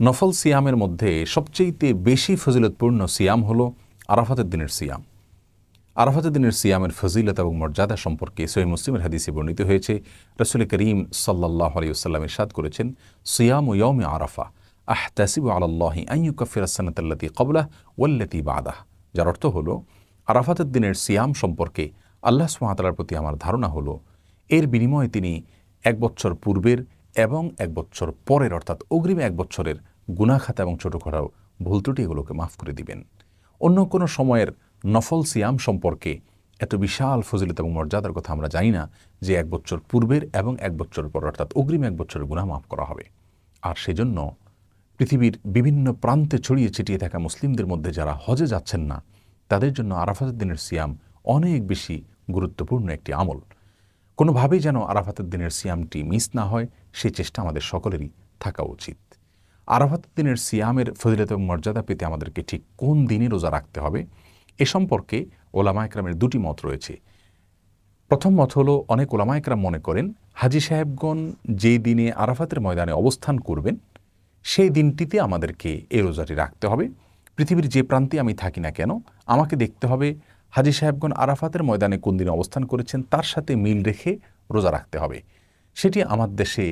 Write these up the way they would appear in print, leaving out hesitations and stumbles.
নফল সিয়ামের মধ্যে সবচেয়ে বেশি ফজিলতপূর্ণ সিয়াম হলো আরাফাতের দিনের সিয়াম। আরাফাতের দিনের সিয়ামের ফজিলত এবং মর্যাদা সম্পর্কে সহিহ মুসলিমের হাদিসে বর্ণিত হয়েছে। রাসূল করিম সাল্লাল্লাহু আলাইহি ওয়াসাল্লাম ইরশাদ করেছেন, সিয়ামু ইয়াউমি আরাফা আহতাসিবু আলাল্লাহি আন ইউকাফিরা আস-সানাতাল্লাতী ক্বাবলাহু ওয়াল্লাতী বা'দাহু। যার অর্থ হলো, আরাফাতের দিনের সিয়াম সম্পর্কে আল্লাহ সুবহানাহু ওয়া তাআলার প্রতি আমার ধারণা হলো এর বিনিময়ে তিনি 1 বছর পূর্বের এবং 1 বছর পরের অর্থাৎ অগ্রিম 1 বছরের গুনাহ খাতা এবং ছোটখাটো ভুল ত্রুটি এগুলোকে মাফ করে দিবেন। অন্য কোনো সময়ের নফল সিয়াম সম্পর্কে এত বিশাল ফজিলত এবং মর্যাদার কথা আমরা জানি না যে 1 বছর পূর্বের এবং 1 বছর পর অর্থাৎ অগ্রিম 1 বছরের গুনাহ মাফ করা হবে। আর সেজন্য পৃথিবীর বিভিন্ন প্রান্তে ছড়িয়ে ছিটিয়ে থাকা মুসলিমদের মধ্যে যারা হজে যাচ্ছেন না, তাদের জন্য আরাফাতের দিনের সিয়াম অনেক বেশি গুরুত্বপূর্ণ একটি আমল। কোনোভাবেই যেন আরাফাতের দিনের সিয়ামটি মিস না হয়, সেই চেষ্টা আমাদের সকলেরই থাকা উচিত। আরাফাতের দিনের সিয়ামের ফজিলত এবং মর্যাদা পেতে আমাদেরকে ঠিক কোন দিনে রোজা রাখতে হবে এ সম্পর্কে ওলামা একরামের 2টি মত রয়েছে। প্রথম মত হলো, অনেক ওলামা একরাম মনে করেন হাজী সাহেবগণ যেই দিনে আরাফাতের ময়দানে অবস্থান করবেন সেই দিনটিতে আমাদেরকে এই রোজাটি রাখতে হবে। পৃথিবীর যে প্রান্তে আমি থাকি না কেন, আমাকে দেখতে হবে হাজী সাহেবগণ আরাফাতের ময়দানে কোন দিনে অবস্থান করেছেন তার সাথে মিল রেখে রোজা রাখতে হবে। সেটি আমার দেশে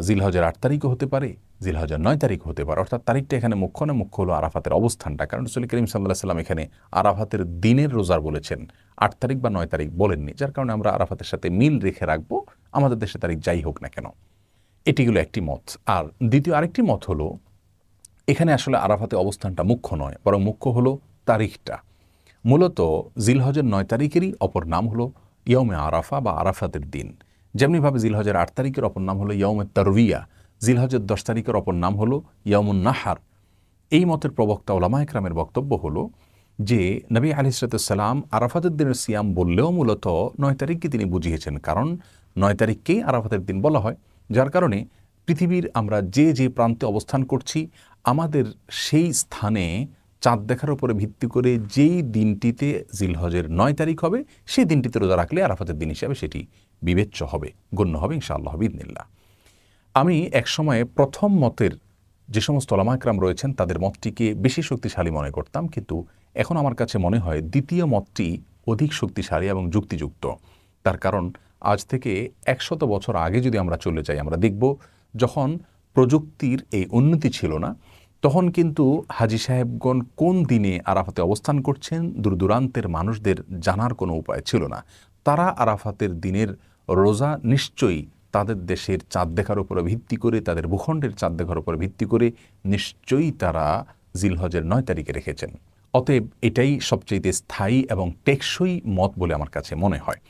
জিলহজের 8 তারিখও হতে পারে, জিলহজের 9 তারিখ হতে পারে। অর্থাৎ তারিখটা এখানে মুখ্য না, মুখ্য হলো আরাফাতের অবস্থানটা। কারণ রাসূল করিম সাল্লাল্লাহু আলাইহি ওয়াসাল্লাম এখানে আরাফাতের দিনের রোজার বলেছেন, 8 তারিখ বা 9 তারিখ বলেননি, যার কারণে আমরা আরাফাতের সাথে মিল রেখে রাখবো, আমাদের দেশে তারিখ যাই হোক না কেন। এটি হলো একটি মত। আর দ্বিতীয় আরেকটি মত হলো, এখানে আসলে আরাফাতে অবস্থানটা মুখ্য নয়, বরং মুখ্য হলো তারিখটা। মূলত জিলহজের 9 তারিখেরই অপর নাম হলো ইয়ৌমে আরাফা বা আরাফাতের দিন। যেমনিভাবে জিলহজের 8 তারিখের অপর নাম হলো ইয়ৌমে তারবিয়া, জিলহজের 10 তারিখের অপর নাম হলো ইয়ৌমুন নাহার। এই মতের প্রবক্তা ওলামা একরামের বক্তব্য হলো যে নবী আলাইহিস সালাম আরাফাতের দিনের সিয়াম বললেও মূলত 9 তারিখকে তিনি বুঝিয়েছেন, কারণ 9 তারিখকেই আরাফাতের দিন বলা হয়। যার কারণে পৃথিবীর আমরা যে যে প্রান্তে অবস্থান করছি, আমাদের সেই স্থানে চাঁদ দেখার উপরে ভিত্তি করে যেই দিনটিতে জিলহজের 9 তারিখ হবে সেই দিনটিতে রোজা রাখলে আরাফাতের দিন হিসাবে সেটি বিবেচ্য হবে, গণ্য হবে ইনশাআল্লাহ বিইذনিল্লাহ। আমি এক সময়ে প্রথম মতের যে সমস্ত ওলামা একরাম রয়েছেন তাদের মতটিকে বেশি শক্তিশালী মনে করতাম, কিন্তু এখন আমার কাছে মনে হয় দ্বিতীয় মতটি অধিক শক্তিশালী এবং যুক্তিযুক্ত। তার কারণ আজ থেকে 100 বছর আগে যদি আমরা চলে যাই, আমরা দেখব যখন প্রযুক্তির এই উন্নতি ছিল না, তখন কিন্তু হাজী সাহেবগণ কোন দিনে আরাফাতে অবস্থান করছেন দূর দূরান্তের মানুষদের জানার কোনো উপায় ছিল না। তারা আরাফাতের দিনের রোজা নিশ্চয়ই তাদের দেশের চাঁদ দেখার উপরে ভিত্তি করে, তাদের ভূখণ্ডের চাঁদ দেখার উপরে ভিত্তি করে নিশ্চয়ই তারা জিলহজের 9 তারিখে রেখেছেন। অতএব এটাই সবচেয়ে স্থায়ী এবং টেকসই মত বলে আমার কাছে মনে হয়।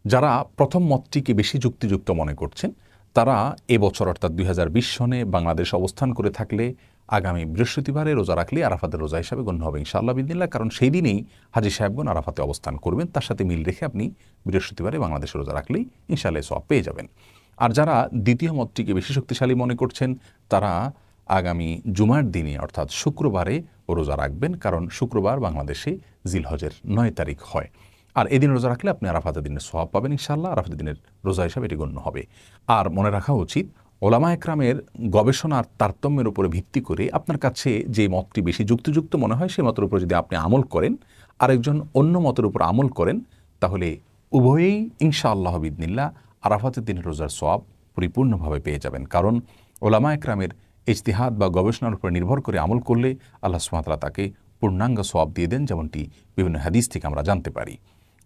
যারা প্রথম মতটিকে বেশি যুক্তিযুক্ত মনে করছেন, তারা এবছর অর্থাৎ 2020 সনে বাংলাদেশ অবস্থান করে থাকলে আগামী বৃহস্পতিবারে রোজা রাখলে আরাফাতের রোজা হিসাবে গণ্য হবে ইনশাআল্লাহ বিইذনিল্লাহ। কারণ সেই দিনেই হাজী সাহেবগণ আরাফাতে অবস্থান করবেন, তার সাথে মিল রেখে আপনি বৃহস্পতিবারে বাংলাদেশে রোজা রাখলেই ইনশাআল্লাহ সওয়াব পেয়ে যাবেন। আর যারা দ্বিতীয় মতটিকে বেশি শক্তিশালী মনে করছেন, তারা আগামী জুমার দিনে অর্থাৎ শুক্রবারে রোজা রাখবেন, কারণ শুক্রবার বাংলাদেশে জিলহজের 9 তারিখ হয়। আর এদিন রোজা রাখলে আপনি আরাফাতের দিনের সওয়াব পাবেন ইনশাআল্লাহ, আরাফাতের দিনের রোজা হিসাবে এটি গণ্য হবে। আর মনে রাখা উচিত, ওলামা একরামের গবেষণার তারতম্যের উপরে ভিত্তি করে আপনার কাছে যে মতটি বেশি যুক্তিযুক্ত মনে হয় সেই মতের উপর যদি আপনি আমল করেন, আরেকজন অন্য মতের উপর আমল করেন, তাহলে উভয়েই ইনশাআল্লাহ বিইذনিল্লাহ আরাফাতের দিনের রোজার সওয়াব পরিপূর্ণভাবে পেয়ে যাবেন। কারণ ওলামা একরামের ইজতিহাদ বা গবেষণার উপর নির্ভর করে আমল করলে আল্লাহ সুবহানাহু ওয়া তাআলা তাকে পূর্ণাঙ্গ সওয়াব দিয়ে দেন, যেমনটি বিভিন্ন হাদিস থেকে আমরা জানতে পারি।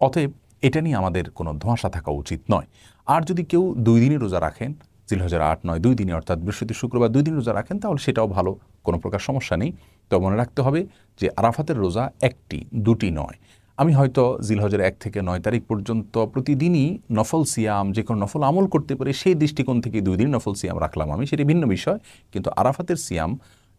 অতএব এটা নিয়ে আমাদের কোনো ধোঁয়াশা থাকা উচিত নয়। আর যদি কেউ 2 দিনই রোজা রাখেন, জিলহজের 8, 9 2 দিনে অর্থাৎ বৃহস্পতি শুক্রবার 2 দিন রোজা রাখেন, তাহলে সেটাও ভালো, কোনো প্রকার সমস্যা নেই। তো মনে রাখতে হবে যে আরাফাতের রোজা একটি, 2টি নয়। আমি হয়তো জিলহজের 1 থেকে 9 তারিখ পর্যন্ত প্রতিদিনই নফল সিয়াম, যে কোনো নফল আমল করতে পারি, সেই দৃষ্টিকোণ থেকে 2 দিন নফল সিয়াম রাখলাম আমি, সেটি ভিন্ন বিষয়। কিন্তু আরাফাতের সিয়াম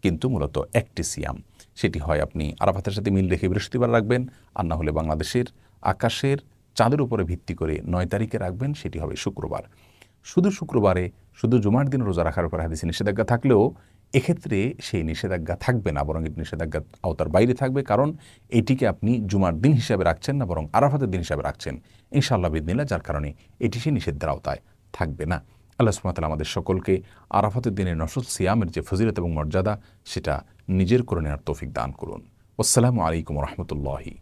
কিন্তু মূলত একটি সিয়াম। সেটি হয় আপনি আরাফাতের সাথে মিল রেখে বৃহস্পতিবার রাখবেন, আর না হলে বাংলাদেশের আকাশের চাঁদের উপরে ভিত্তি করে 9 তারিখে রাখবেন, সেটি হবে শুক্রবার। শুধু শুক্রবারে শুধু জুমার দিন রোজা রাখার উপর হাদিসে নিষেধাজ্ঞা থাকলেও এক্ষেত্রে সেই নিষেধাজ্ঞা থাকবে না, বরং এটি নিষেধাজ্ঞার আওতার বাইরে থাকবে, কারণ এটিকে আপনি জুমার দিন হিসাবে রাখছেন না, বরং আরাফাতের দিন হিসাবে রাখছেন ইনশাআল্লাহ বিইذনিল্লাহ, যার কারণে এটি সেই নিষেধের আওতায় থাকবে না। আল্লাহ সুবহানাহু ওয়া তাআলা আমাদের সকলকে আরাফাতের দিনে নফল সিয়ামের যে ফজিলত এবং মর্যাদা সেটা নিজের করে নেওয়ার তৌফিক দান করুন। আসসালামু আলাইকুম ওয়া রাহমাতুল্লাহি